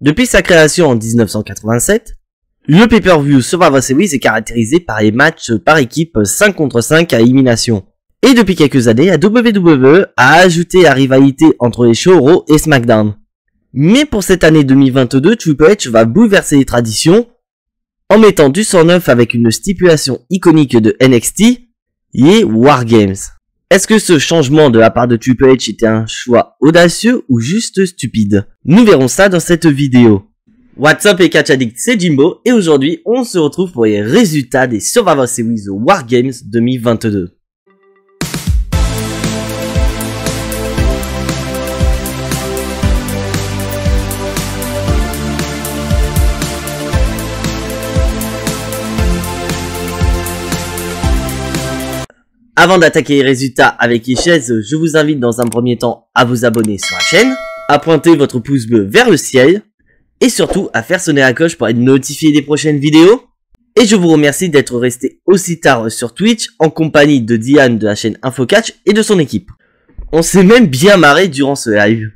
Depuis sa création en 1987, le pay-per-view Survivor Series est caractérisé par les matchs par équipe 5 contre 5 à élimination. Et depuis quelques années, la WWE a ajouté la rivalité entre les shows Raw et SmackDown. Mais pour cette année 2022, Triple H va bouleverser les traditions en mettant du sang neuf avec une stipulation iconique de NXT, les War Games. Est-ce que ce changement de la part de Triple H était un choix audacieux ou juste stupide? Nous verrons ça dans cette vidéo. What's up les catch addicts, c'est Jimbo et aujourd'hui on se retrouve pour les résultats des Survivor Series War Games 2022. Avant d'attaquer les résultats avec les chaises, je vous invite dans un premier temps à vous abonner sur la chaîne, à pointer votre pouce bleu vers le ciel, et surtout à faire sonner la cloche pour être notifié des prochaines vidéos. Et je vous remercie d'être resté aussi tard sur Twitch en compagnie de Diane de la chaîne InfoCatch et de son équipe. On s'est même bien marré durant ce live.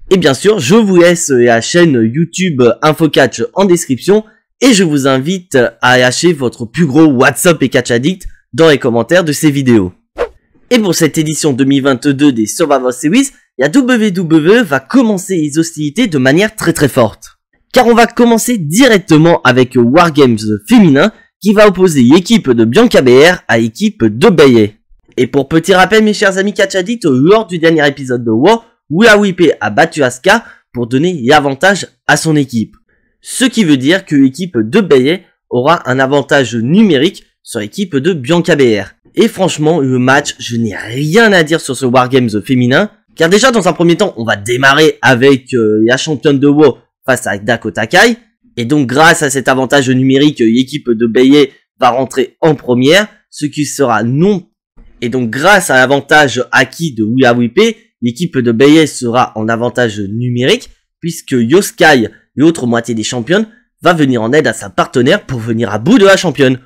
Et bien sûr, je vous laisse la chaîne YouTube InfoCatch en description et je vous invite à lâcher votre plus gros WhatsApp et Catch Addict dans les commentaires de ces vidéos. Et pour cette édition 2022 des Survivor Series, la WWE va commencer les hostilités de manière très forte. Car on va commencer directement avec War Games féminin qui va opposer l'équipe de Bianca Belair à l'équipe de Bayley. Et pour petit rappel mes chers amis Catch Addicts, lors du dernier épisode de War, Rhea Ripley a battu Asuka pour donner l'avantage à son équipe. Ce qui veut dire que l'équipe de Bayley aura un avantage numérique sur l'équipe de Bianca Belair. Et franchement, le match, je n'ai rien à dire sur ce War Games féminin. Car déjà, dans un premier temps, on va démarrer avec la championne de WoW face à Dakota Kai. Et donc, grâce à cet avantage numérique, l'équipe de Bayley va rentrer en première. Ce qui sera non. Et donc, grâce à l'avantage acquis de Rhea Ripley, l'équipe de Bayley sera en avantage numérique. Puisque Io Sky, l'autre moitié des championnes, va venir en aide à sa partenaire pour venir à bout de la championne.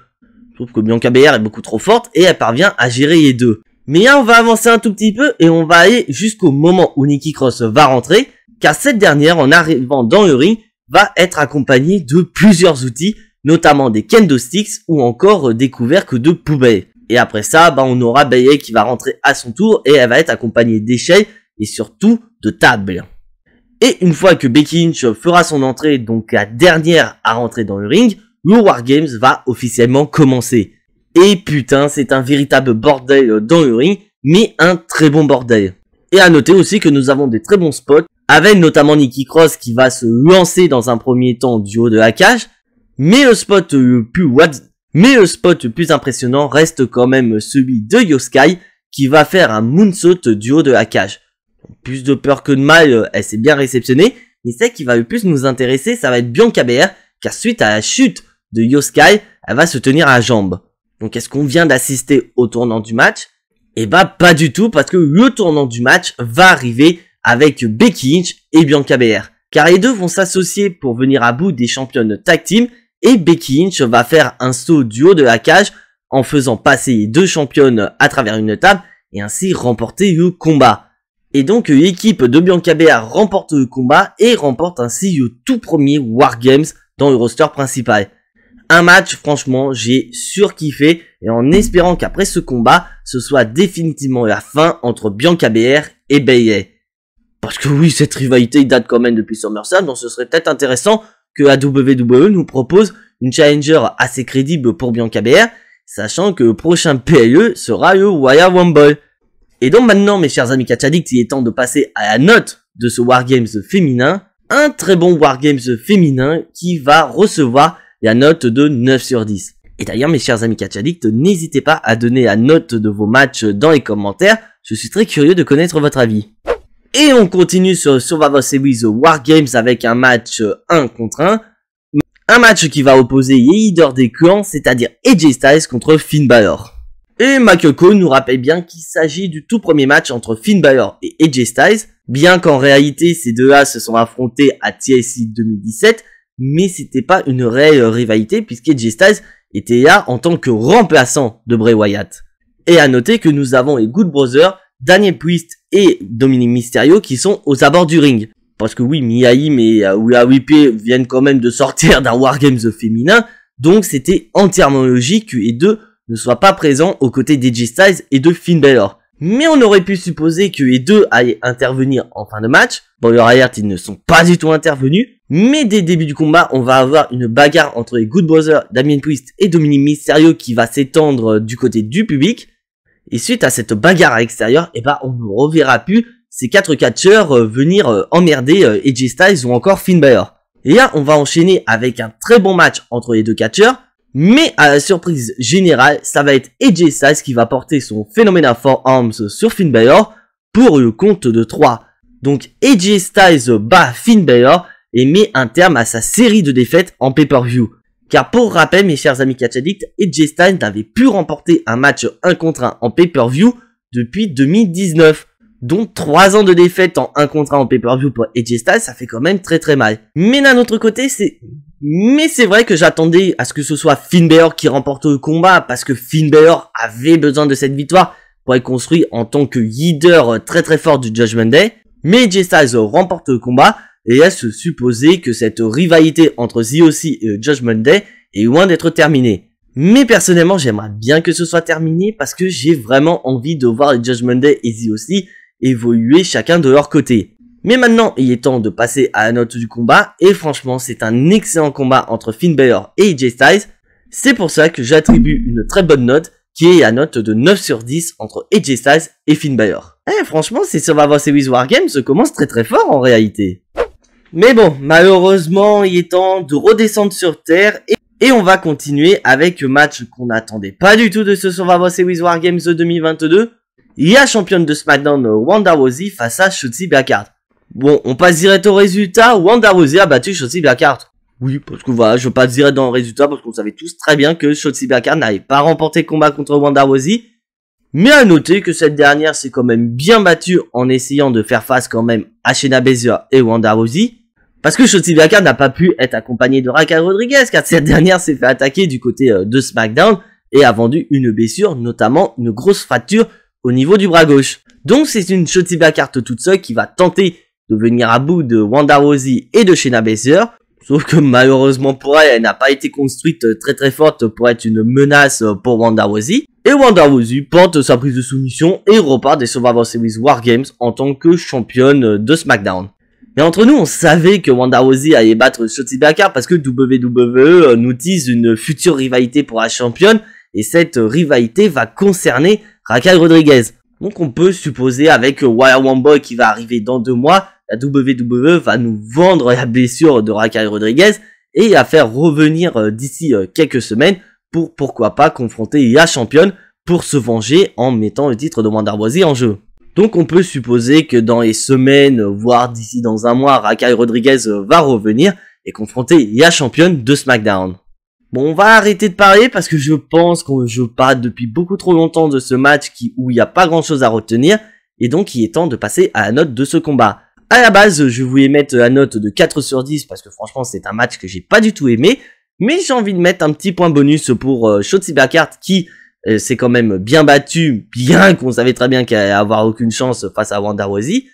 Je trouve que Bianca Belair est beaucoup trop forte et elle parvient à gérer les deux. Mais là on va avancer un tout petit peu et on va aller jusqu'au moment où Nikki Cross va rentrer, car cette dernière en arrivant dans le ring va être accompagnée de plusieurs outils, notamment des kendo sticks ou encore des couvercles de poubelle. Et après ça, on aura Bayley qui va rentrer à son tour et elle va être accompagnée d'échelles et surtout de tables. Et une fois que Becky Lynch fera son entrée, donc la dernière à rentrer dans le ring, le War Games va officiellement commencer. Et putain, c'est un véritable bordel dans le ring, mais un très bon bordel. Et à noter aussi que nous avons des très bons spots, avec notamment Nikki Cross qui va se lancer dans un premier temps du haut de la cage, mais le spot le plus impressionnant reste quand même celui de Io Sky qui va faire un moonsault du haut de la cage. Plus de peur que de mal, elle s'est bien réceptionnée, mais celle qui va le plus nous intéresser, ça va être Bianca Belair, car suite à la chute de Io Sky, elle va se tenir à la jambe. Donc est-ce qu'on vient d'assister au tournant du match? Eh bah pas du tout, parce que le tournant du match va arriver avec Becky Lynch et Bianca Belair. Car les deux vont s'associer pour venir à bout des championnes tag team, et Becky Lynch va faire un saut du haut de la cage en faisant passer les deux championnes à travers une table et ainsi remporter le combat. Et donc l'équipe de Bianca Belair remporte le combat et remporte ainsi le tout premier War Games dans le roster principal. Un match, franchement, j'ai surkiffé et en espérant qu'après ce combat, ce soit définitivement la fin entre Bianca Belair et Bayley. Parce que oui, cette rivalité date quand même depuis SummerSlam, donc ce serait peut-être intéressant que la WWE nous propose une challenger assez crédible pour Bianca Belair, sachant que le prochain PLE sera le Royal Rumble. Et donc maintenant, mes chers amis Catch Addicts, il est temps de passer à la note de ce War Games féminin. Un très bon War Games féminin qui va recevoir la note de 9 sur 10. Et d'ailleurs mes chers amis Catch Addicts, n'hésitez pas à donner la note de vos matchs dans les commentaires, je suis très curieux de connaître votre avis. Et on continue sur Survivor Series War Games avec un match 1 contre 1. Un match qui va opposer les leaders des clans, c'est-à-dire AJ Styles contre Finn Balor. Et Michael Cole nous rappelle bien qu'il s'agit du tout premier match entre Finn Balor et AJ Styles, bien qu'en réalité ces deux-là se sont affrontés à TLC 2017, mais c'était pas une réelle rivalité puisqu'AJ Styles était là en tant que remplaçant de Bray Wyatt. Et à noter que nous avons les Good Brothers, Daniel Priest et Dominic Mysterio qui sont aux abords du ring. parce que oui, Miaim et WP viennent quand même de sortir d'un Wargames féminin, donc c'était entièrement logique que les deux ne soient pas présents aux côtés d'AJ Styles et de Finn Balor. Mais on aurait pu supposer que les deux allaient intervenir en fin de match. Bon, le Riot, ils ne sont pas du tout intervenus. Mais dès le début du combat, on va avoir une bagarre entre les Good Brothers, Damien Priest et Dominic Mysterio qui va s'étendre du côté du public. Et suite à cette bagarre à l'extérieur, on ne reverra plus ces 4 catcheurs venir emmerder AJ Styles ou encore Finn Balor. Et là, on va enchaîner avec un très bon match entre les deux catcheurs. Mais à la surprise générale, ça va être AJ Styles qui va porter son Phenomena Forearms sur Finn Balor pour le compte de 3. Donc AJ Styles bat Finn Balor et met un terme à sa série de défaites en pay-per-view. Car pour rappel, mes chers amis catch addicts, AJ Styles n'avait pu remporter un match 1 contre 1 en pay-per-view depuis 2019. Donc 3 ans de défaite en 1 contre 1 en pay-per-view pour AJ Styles, ça fait quand même très mal. Mais d'un autre côté, c'est vrai que j'attendais à ce que ce soit Finn Balor qui remporte le combat, parce que Finn Balor avait besoin de cette victoire pour être construit en tant que leader très fort du Judgment Day. Mais AJ Styles remporte le combat, et elle se supposait que cette rivalité entre The OC et le Judgment Day est loin d'être terminée. Mais personnellement, j'aimerais bien que ce soit terminé, parce que j'ai vraiment envie de voir le Judgment Day et The OC évoluer chacun de leur côté. Mais maintenant, il est temps de passer à la note du combat, et franchement, c'est un excellent combat entre Finn Balor et AJ Styles. C'est pour ça que j'attribue une très bonne note, qui est la note de 9 sur 10 entre AJ Styles et Finn Balor. Franchement, ces Survivor Series Wargames commencent très fort en réalité. Mais bon, malheureusement, il est temps de redescendre sur Terre, et on va continuer avec le match qu'on n'attendait pas du tout de ce Survivor Series Wargames 2022. Il y a championne de SmackDown Ronda Rousey face à Shotzi Blackheart. Bon, on passe direct au résultat. Ronda Rousey a battu Shotzi Blackheart. Oui, parce que voilà, je passe direct dans le résultat parce qu'on savait tous très bien que Shotzi Blackheart n'avait pas remporté le combat contre Ronda Rousey. Mais à noter que cette dernière s'est quand même bien battue en essayant de faire face quand même à Shayna Baszler et Ronda Rousey. Parce que Shotzi Blackheart n'a pas pu être accompagnée de Raquel Rodriguez, car cette dernière s'est fait attaquer du côté de SmackDown et a vendu une blessure, notamment une grosse fracture au niveau du bras gauche. Donc c'est une Shotzi Blackheart toute seule qui va tenter de venir à bout de Ronda Rousey et de Shayna Baszler. Sauf que malheureusement pour elle, elle n'a pas été construite très forte pour être une menace pour Ronda Rousey. Et Ronda Rousey porte sa prise de soumission et repart des Survivor Series Wargames en tant que championne de SmackDown. Mais entre nous, on savait que Ronda Rousey allait battre Shotzi Blackheart parce que WWE nous tease une future rivalité pour la championne. Et cette rivalité va concerner Raquel Rodriguez. Donc on peut supposer avec Royal Rumble qui va arriver dans 2 mois, la WWE va nous vendre la blessure de Raquel Rodriguez et à faire revenir d'ici quelques semaines pour pourquoi pas confronter la championne pour se venger en mettant le titre de Ronda Rousey en jeu. Donc on peut supposer que dans les semaines, voire d'ici dans 1 mois, Raquel Rodriguez va revenir et confronter la championne de SmackDown. Bon, on va arrêter de parler parce que je pense que je parle depuis beaucoup trop longtemps de ce match où il n'y a pas grand chose à retenir, et donc il est temps de passer à la note de ce combat. À la base, je voulais mettre la note de 4 sur 10 parce que franchement c'est un match que j'ai pas du tout aimé, mais j'ai envie de mettre un petit point bonus pour Shotzi Blackheart qui s'est quand même bien battue, bien qu'on savait très bien qu'elle allait avoir aucune chance face à Ronda Rousey.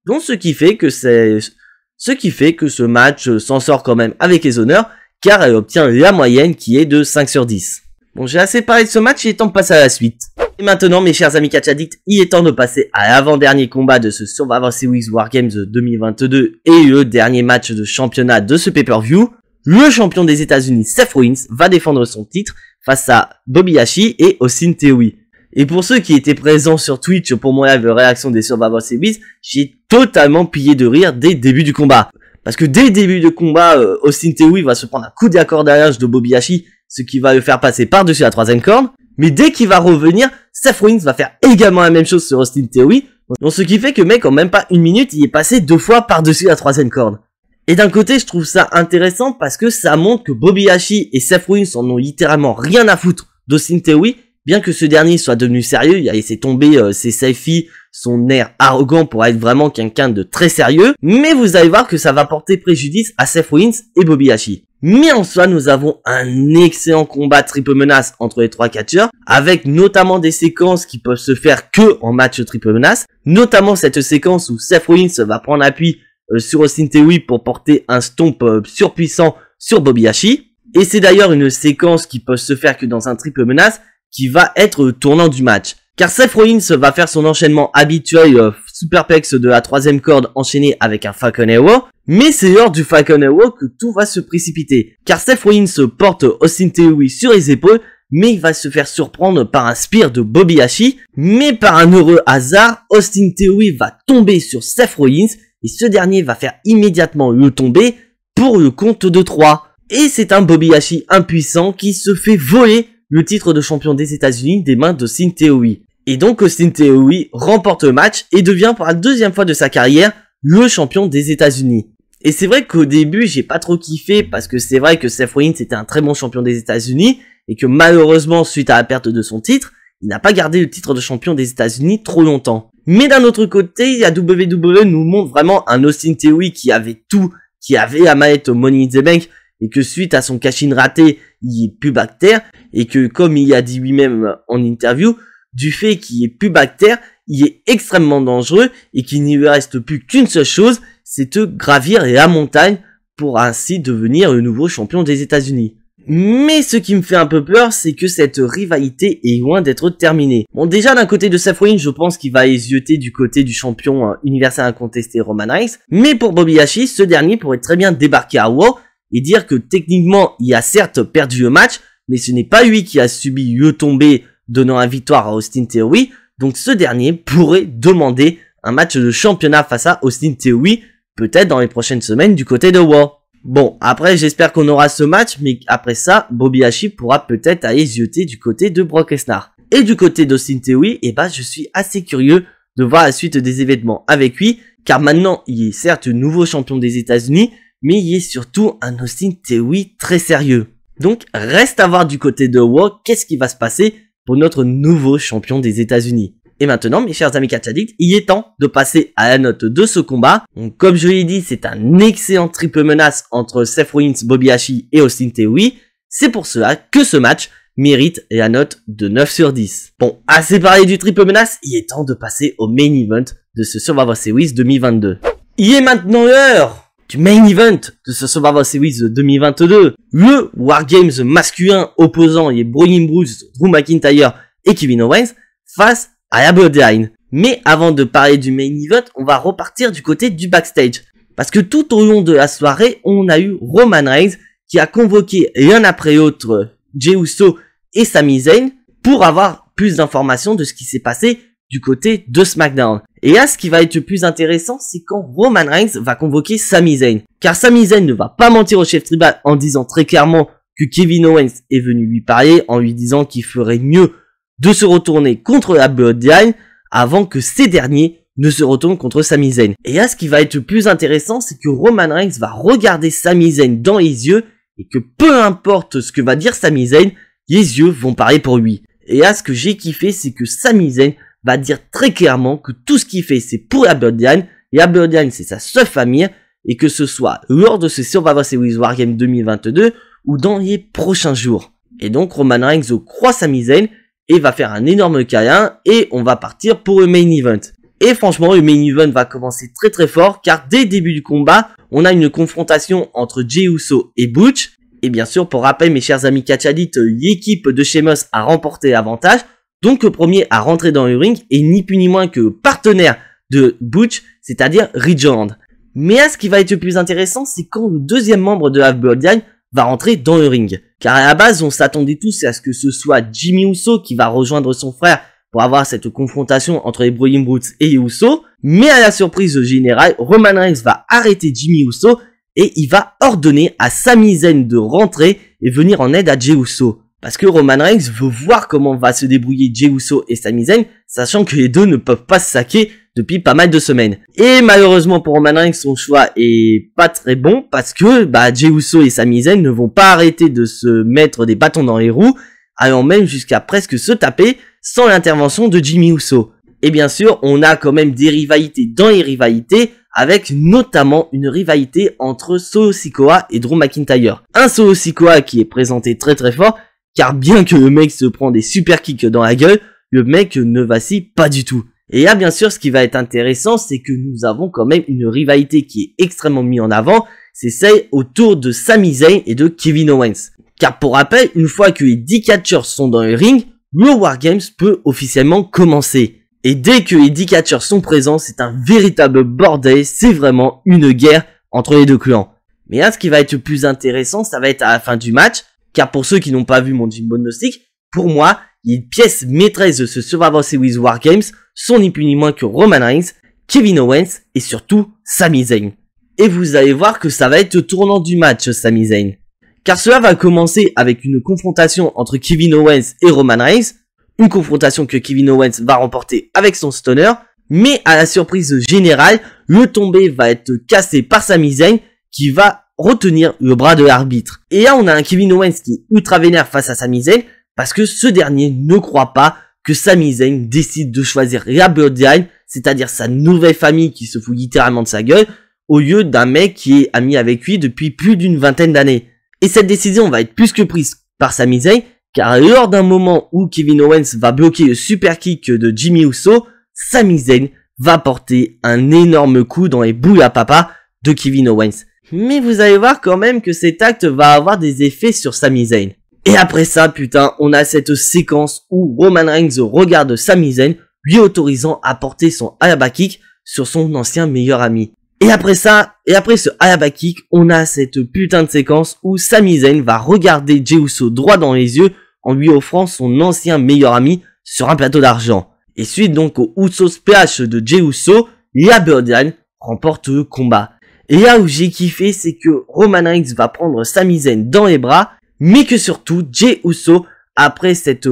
Donc ce qui fait que ce match s'en sort quand même avec les honneurs, car elle obtient la moyenne qui est de 5 sur 10. Bon, j'ai assez parlé de ce match, il est temps de passer à la suite. Et maintenant, mes chers amis catch addicts, il est temps de passer à l'avant-dernier combat de ce Survivor Series Wargames 2022 et le dernier match de championnat de ce pay-per-view. Le champion des États-Unis, Seth Rollins, va défendre son titre face à Bobby Lashley et Austin Theory. Et pour ceux qui étaient présents sur Twitch pour mon live réaction des Survivor Series, j'ai totalement pillé de rire dès le début du combat. Parce que dès le début de combat, Austin Theory va se prendre un coup d'accordage de Bobby Lashley, ce qui va le faire passer par-dessus la 3e corde. Mais dès qu'il va revenir, Seth Rollins va faire également la même chose sur Austin Theory. Donc ce qui fait que mec, en même pas 1 minute, il est passé 2 fois par-dessus la 3e corde. Et d'un côté, je trouve ça intéressant parce que ça montre que Bobby Lashley et Seth Rollins en ont littéralement rien à foutre d'Austin Theory, bien que ce dernier soit devenu sérieux, il a laissé tomber ses selfies, son air arrogant pour être vraiment quelqu'un de très sérieux, mais vous allez voir que ça va porter préjudice à Seth Rollins et Bobby Lashley. Mais en soi, nous avons un excellent combat triple menace entre les 3 catcheurs, avec notamment des séquences qui peuvent se faire que en match triple menace, notamment cette séquence où Seth Rollins va prendre appui sur Austin Theory pour porter un stomp surpuissant sur Bobby Lashley. Et c'est d'ailleurs une séquence qui peut se faire que dans un triple menace qui va être le tournant du match. Car Seth Rollins va faire son enchaînement habituel superplex de la 3e corde enchaîné avec un Falcon Arrow. Mais c'est lors du Falcon Arrow que tout va se précipiter. Car Seth Rollins porte Austin Theory sur les épaules, mais il va se faire surprendre par un spear de Bobby Lashley. Mais par un heureux hasard, Austin Theory va tomber sur Seth Rollins et ce dernier va faire immédiatement le tomber pour le compte de 3. Et c'est un Bobby Lashley impuissant qui se fait voler le titre de champion des États-Unis des mains d'Austin Theory. Et donc Austin Theory remporte le match et devient pour la 2e fois de sa carrière le champion des États-Unis. Et c'est vrai qu'au début j'ai pas trop kiffé parce que c'est vrai que Seth Rollins était un très bon champion des États-Unis et que malheureusement suite à la perte de son titre, il n'a pas gardé le titre de champion des États-Unis trop longtemps. Mais d'un autre côté, la WWE nous montre vraiment un Austin Theory qui avait tout, qui avait la mallette Money in the Bank et que suite à son cash-in raté, il est plus bactère et que comme il a dit lui-même en interview, du fait qu'il est plus bactère, il est extrêmement dangereux et qu'il n'y lui reste plus qu'une seule chose, c'est de gravir la montagne pour ainsi devenir le nouveau champion des États-Unis. Mais ce qui me fait un peu peur, c'est que cette rivalité est loin d'être terminée. Bon, déjà d'un côté de Seth Rollins, je pense qu'il va hésiter du côté du champion universel incontesté Roman Reigns. Mais pour Bobby Lashley, ce dernier pourrait très bien débarquer à Raw et dire que techniquement, il a certes perdu le match, mais ce n'est pas lui qui a subi le tombé donnant la victoire à Austin Theory. Donc ce dernier pourrait demander un match de championnat face à Austin Theory, peut-être dans les prochaines semaines du côté de Raw. Bon, après j'espère qu'on aura ce match, mais après ça, Bobby Lashley pourra peut-être aller zioter du côté de Brock Lesnar. Et du côté d'Austin Theory, je suis assez curieux de voir la suite des événements avec lui, car maintenant il est certes nouveau champion des États-Unis, mais il est surtout un Austin Theory très sérieux. Donc reste à voir du côté de Raw, qu'est-ce qui va se passer pour notre nouveau champion des États-Unis. Et maintenant, mes chers amis catch addicts, il est temps de passer à la note de ce combat. Donc, comme je l'ai dit, c'est un excellent triple menace entre Seth Rollins, Bobby Lashley et Austin Theory. C'est pour cela que ce match mérite la note de 9 sur 10. Bon, assez parlé du triple menace, il est temps de passer au main event de ce Survivor Series 2022. Il est maintenant l'heure du main event de ce Survivor Series 2022. Le Wargames masculin opposant les Brawling Brutes, Drew McIntyre et Kevin Owens face à la Bloodline. Mais avant de parler du main event, on va repartir du côté du backstage. Parce que tout au long de la soirée, on a eu Roman Reigns qui a convoqué l'un après l'autre Jey Uso et Sami Zayn pour avoir plus d'informations de ce qui s'est passé du côté de SmackDown. Et là, ce qui va être le plus intéressant, c'est quand Roman Reigns va convoquer Sami Zayn. Car Sami Zayn ne va pas mentir au chef tribal en disant très clairement que Kevin Owens est venu lui parler en lui disant qu'il ferait mieux de se retourner contre la Bloodline avant que ces derniers ne se retournent contre Sami Zayn. Et là, ce qui va être le plus intéressant, c'est que Roman Reigns va regarder Sami Zayn dans les yeux et que peu importe ce que va dire Sami Zayn, les yeux vont parler pour lui. Et là, ce que j'ai kiffé, c'est que Sami Zayn va dire très clairement que tout ce qu'il fait, c'est pour la Bloodline, et la Bloodline, c'est sa seule famille, et que ce soit lors de ce Survivor Series Wargame 2022 ou dans les prochains jours. Et donc, Roman Reigns croit Sami Zayn et va faire un énorme câlin et on va partir pour le main event. Et franchement, le main event va commencer très très fort car dès le début du combat, on a une confrontation entre Jey Uso et Butch. Et bien sûr, pour rappel, mes chers amis catch addicts, l'équipe de Sheamus a remporté l'avantage. Donc le premier à rentrer dans le ring est ni plus ni moins que partenaire de Butch, c'est-à-dire Ridge Holland. Mais là, ce qui va être le plus intéressant, c'est quand le deuxième membre de la Bloodline va rentrer dans le ring. Car à la base, on s'attendait tous à ce que ce soit Jimmy Uso qui va rejoindre son frère pour avoir cette confrontation entre les Brawling Brutes et les Uso. Mais à la surprise générale, Roman Reigns va arrêter Jimmy Uso et il va ordonner à Sami Zayn de rentrer et venir en aide à Jey Uso. Parce que Roman Reigns veut voir comment va se débrouiller Jey Uso et Sami Zayn, sachant que les deux ne peuvent pas se saquer depuis pas mal de semaines. Et malheureusement pour Roman Reigns, son choix est pas très bon parce que Jey Uso et Sami Zayn ne vont pas arrêter de se mettre des bâtons dans les roues, allant même jusqu'à presque se taper sans l'intervention de Jimmy Uso. Et bien sûr, on a quand même des rivalités dans les rivalités, avec notamment une rivalité entre Solo Sikoa et Drew McIntyre. Un Solo Sikoa qui est présenté très très fort, car bien que le mec se prend des super kicks dans la gueule, le mec ne vacille pas du tout. Et là, bien sûr, ce qui va être intéressant, c'est que nous avons quand même une rivalité qui est extrêmement mise en avant, c'est celle autour de Sami Zayn et de Kevin Owens. Car pour rappel, une fois que les 10 catcheurs sont dans le ring, le Wargames peut officiellement commencer. Et dès que les 10 catcheurs sont présents, c'est un véritable bordel, c'est vraiment une guerre entre les deux clans. Mais là, ce qui va être le plus intéressant, ça va être à la fin du match, car pour ceux qui n'ont pas vu mon gymnostic, pour moi, les pièces maîtresses de ce Survivor Series Wargames sont ni plus ni moins que Roman Reigns, Kevin Owens et surtout Sami Zayn. Et vous allez voir que ça va être le tournant du match, Sami Zayn. Car cela va commencer avec une confrontation entre Kevin Owens et Roman Reigns, une confrontation que Kevin Owens va remporter avec son stunner, mais à la surprise générale, le tombé va être cassé par Sami Zayn qui va retenir le bras de l'arbitre. Et là, on a un Kevin Owens qui est ultra vénère face à Sami Zayn parce que ce dernier ne croit pas que Sami Zayn décide de choisir la Bloodline, c'est-à-dire sa nouvelle famille qui se fout littéralement de sa gueule, au lieu d'un mec qui est ami avec lui depuis plus d'une vingtaine d'années. Et cette décision va être plus que prise par Sami Zayn, car lors d'un moment où Kevin Owens va bloquer le super kick de Jimmy Uso, Sami Zayn va porter un énorme coup dans les boules à papa de Kevin Owens. Mais vous allez voir quand même que cet acte va avoir des effets sur Sami Zayn. Et après ça, putain, on a cette séquence où Roman Reigns regarde Sami Zayn, lui autorisant à porter son Ayaba Kick sur son ancien meilleur ami. Et après ça, après ce Ayaba Kick, on a cette putain de séquence où Sami Zayn va regarder Jey Uso droit dans les yeux en lui offrant son ancien meilleur ami sur un plateau d'argent. Et suite donc au Usos PH de Jey Uso, la Bloodline remporte le combat. Et là où j'ai kiffé, c'est que Roman Reigns va prendre Sami Zayn dans les bras, mais que surtout Jey Uso, après cette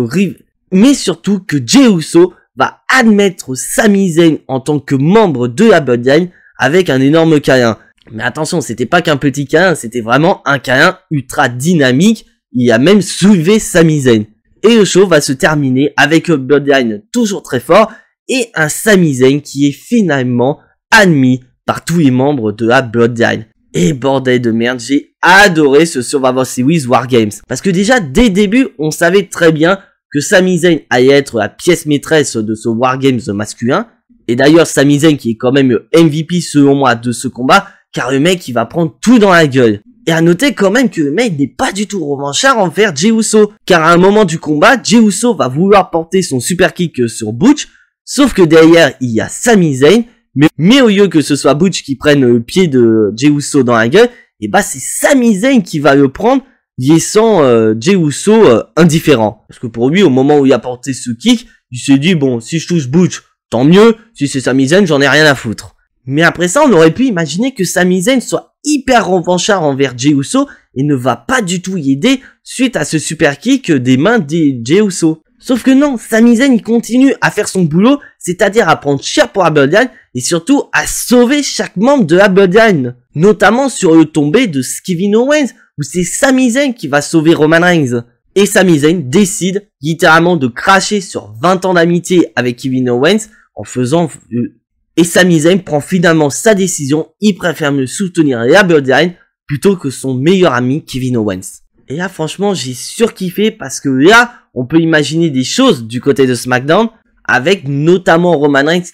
mais surtout que Jey Uso va admettre Sami Zayn en tant que membre de la Bloodline avec un énorme câlin. Mais attention, c'était pas qu'un petit câlin, c'était vraiment un câlin ultra dynamique, il a même soulevé Sami Zayn. Et le show va se terminer avec un Bloodline toujours très fort et un Sami Zayn qui est finalement admis par tous les membres de la Bloodline. Et bordel de merde, j'ai adoré ce Survivor Series Wargames. Parce que déjà, dès le début, on savait très bien que Sami Zayn allait être la pièce maîtresse de ce Wargames masculin. Et d'ailleurs, Sami Zayn qui est quand même le MVP selon moi de ce combat, car le mec il va prendre tout dans la gueule. Et à noter quand même que le mec n'est pas du tout revanchard envers Jey Uso, car à un moment du combat, Jey Uso va vouloir porter son super kick sur Butch, sauf que derrière il y a Sami Zayn, mais au lieu que ce soit Butch qui prenne le pied de Jey Uso dans la gueule, et bah c'est Sami Zayn qui va le prendre, laissant Jey Uso indifférent. Parce que pour lui, au moment où il a porté ce kick, il s'est dit bon, si je touche Butch, tant mieux, si c'est Sami Zayn, j'en ai rien à foutre. Mais après ça, on aurait pu imaginer que Sami Zayn soit hyper revanchard envers Jey Uso et ne va pas du tout y aider suite à ce super kick des mains de Jey Uso. Sauf que non, Sami Zayn il continue à faire son boulot, c'est-à-dire à prendre cher pour la Bloodline et surtout à sauver chaque membre de la Bloodline. Notamment sur le tombé de Kevin Owens où c'est Sami Zayn qui va sauver Roman Reigns. Et Sami Zayn décide littéralement de cracher sur 20 ans d'amitié avec Kevin Owens en faisant... Et Sami Zayn prend finalement sa décision, il préfère me soutenir la Bloodline plutôt que son meilleur ami Kevin Owens. Et là franchement j'ai surkiffé parce que là on peut imaginer des choses du côté de SmackDown avec notamment Roman Reigns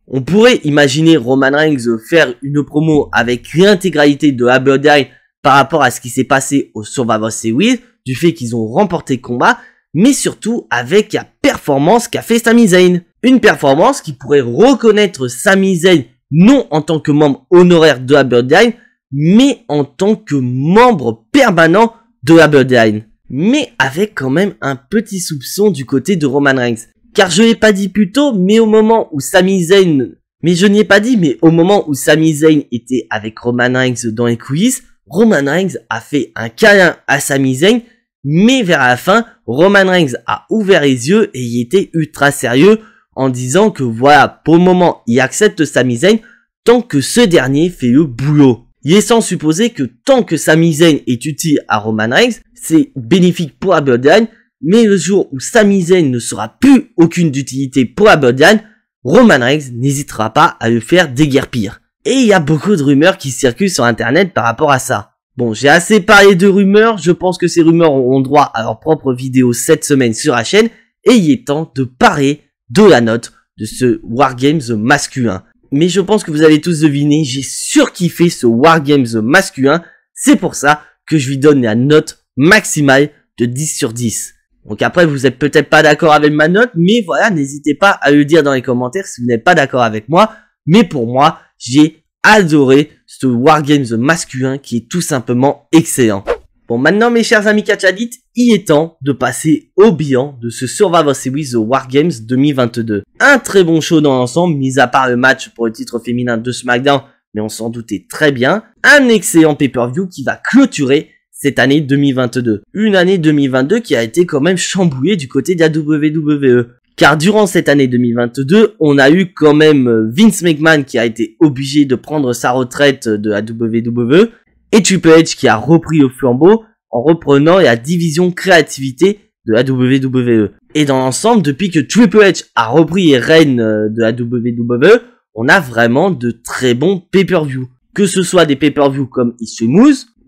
on pourrait imaginer Roman Reigns faire une promo avec l'intégralité de la Bloodline par rapport à ce qui s'est passé au Survivor Series, du fait qu'ils ont remporté le combat, mais surtout avec la performance qu'a fait Sami Zayn. Une performance qui pourrait reconnaître Sami Zayn non en tant que membre honoraire de la Bloodline, mais en tant que membre permanent de la Bloodline. Mais avec quand même un petit soupçon du côté de Roman Reigns. Car je l'ai pas dit plus tôt, mais au moment où Sami Zayn... Mais je n'y ai pas dit, mais au moment où Sami Zayn était avec Roman Reigns dans les coulisses, Roman Reigns a fait un câlin à Sami Zayn, mais vers la fin, Roman Reigns a ouvert les yeux et il était ultra sérieux en disant que voilà, pour le moment, il accepte Sami Zayn tant que ce dernier fait le boulot. Laissant supposer que tant que Sami Zayn est utile à Roman Reigns, c'est bénéfique pour la Bloodline, mais le jour où Sami Zayn ne sera plus aucune d'utilité pour la Bloodline, Roman Reigns n'hésitera pas à le faire déguerpir. Et il y a beaucoup de rumeurs qui circulent sur internet par rapport à ça. Bon, j'ai assez parlé de rumeurs, je pense que ces rumeurs auront droit à leur propre vidéo cette semaine sur la chaîne, et il est temps de parler de la note de ce Wargames masculin. Mais je pense que vous allez tous deviner, j'ai surkiffé ce Wargames masculin. C'est pour ça que je lui donne la note maximale de 10 sur 10. Donc après, vous êtes peut-être pas d'accord avec ma note, mais voilà, n'hésitez pas à le dire dans les commentaires si vous n'êtes pas d'accord avec moi. Mais pour moi, j'ai adoré ce Wargames masculin qui est tout simplement excellent. Bon, maintenant mes chers amis catch addicts, il est temps de passer au bilan de ce Survivor Series Wargames 2022. Un très bon show dans l'ensemble, mis à part le match pour le titre féminin de SmackDown, mais on s'en doutait très bien. Un excellent pay-per-view qui va clôturer cette année 2022. Une année 2022 qui a été quand même chamboulée du côté de la WWE. Car durant cette année 2022, on a eu quand même Vince McMahon qui a été obligé de prendre sa retraite de la WWE et Triple H qui a repris le flambeau en reprenant la division créativité de la WWE. Et dans l'ensemble, depuis que Triple H a repris les rênes de la WWE, on a vraiment de très bons pay-per-view. Que ce soit des pay-per-view comme Issues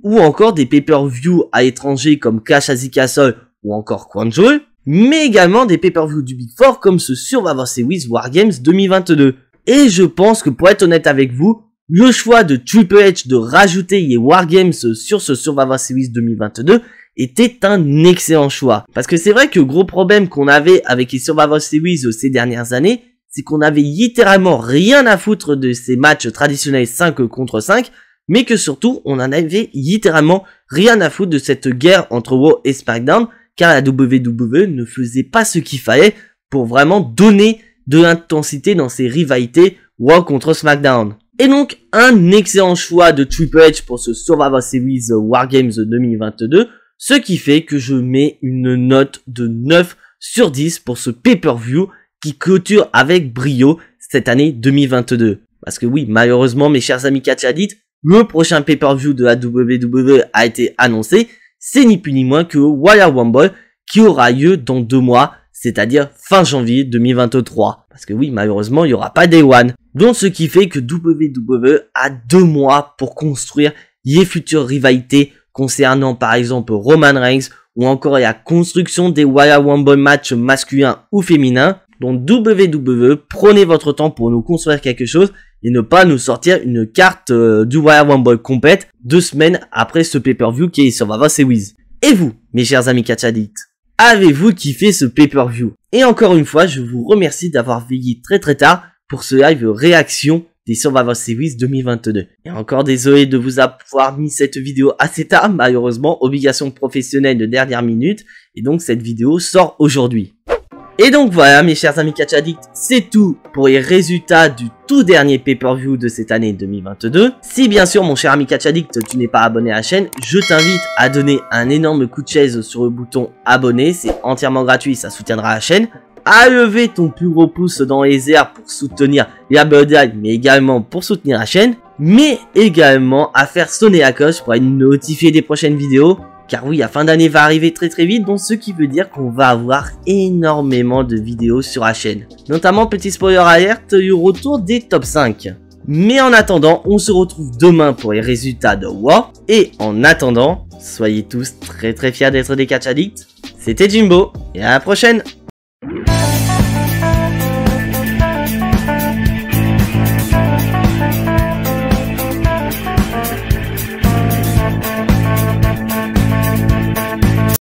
ou encore des pay-per-view à l'étranger comme Clash at the Castle ou encore Crown Jewel, mais également des pay-per-view du Big Four comme ce Survivor Series Wargames 2022. Et je pense que pour être honnête avec vous, le choix de Triple H de rajouter les Wargames sur ce Survivor Series 2022 était un excellent choix. Parce que c'est vrai que le gros problème qu'on avait avec les Survivor Series ces dernières années, c'est qu'on avait littéralement rien à foutre de ces matchs traditionnels 5 contre 5, mais que surtout, on en avait littéralement rien à foutre de cette guerre entre Raw et SmackDown, car la WWE ne faisait pas ce qu'il fallait pour vraiment donner de l'intensité dans ces rivalités Raw contre SmackDown. Et donc, un excellent choix de Triple H pour ce Survivor Series Wargames 2022, ce qui fait que je mets une note de 9 sur 10 pour ce pay-per-view qui clôture avec brio cette année 2022. Parce que oui, malheureusement, mes chers amis catch addicts, le prochain pay-per-view de la WWE a été annoncé, c'est ni plus ni moins que Royal Rumble qui aura lieu dans 2 mois, c'est-à-dire fin janvier 2023. Parce que oui, malheureusement, il n'y aura pas Day One. Donc ce qui fait que WWE a 2 mois pour construire les futures rivalités concernant par exemple Roman Reigns ou encore la construction des Royal Rumble matchs masculins ou féminins. Donc WWE, prenez votre temps pour nous construire quelque chose et ne pas nous sortir une carte du Royal Rumble complète 2 semaines après ce pay-per-view qui est Survivor Series. Et vous, mes chers amis catch addicts, avez-vous kiffé ce pay-per-view? Et encore une fois, je vous remercie d'avoir veillé très tard pour ce live réaction des Survivor Series 2022. Et encore désolé de vous avoir mis cette vidéo assez tard, malheureusement, obligation professionnelle de dernière minute, et donc cette vidéo sort aujourd'hui. Et donc voilà mes chers amis catch addicts, c'est tout pour les résultats du tout dernier pay-per-view de cette année 2022. Si bien sûr mon cher ami catch addict tu n'es pas abonné à la chaîne, je t'invite à donner un énorme coup de chaise sur le bouton abonner, c'est entièrement gratuit, ça soutiendra la chaîne. À lever ton plus gros pouce dans les airs pour soutenir la Bloodline, mais également pour soutenir la chaîne. Mais également à faire sonner la cloche pour être notifié des prochaines vidéos. Car oui, la fin d'année va arriver très vite, donc ce qui veut dire qu'on va avoir énormément de vidéos sur la chaîne. Notamment, petit spoiler alert, le retour des top 5. Mais en attendant, on se retrouve demain pour les résultats de Raw. Et en attendant, soyez tous très fiers d'être des catch addicts. C'était Jimbo, et à la prochaine!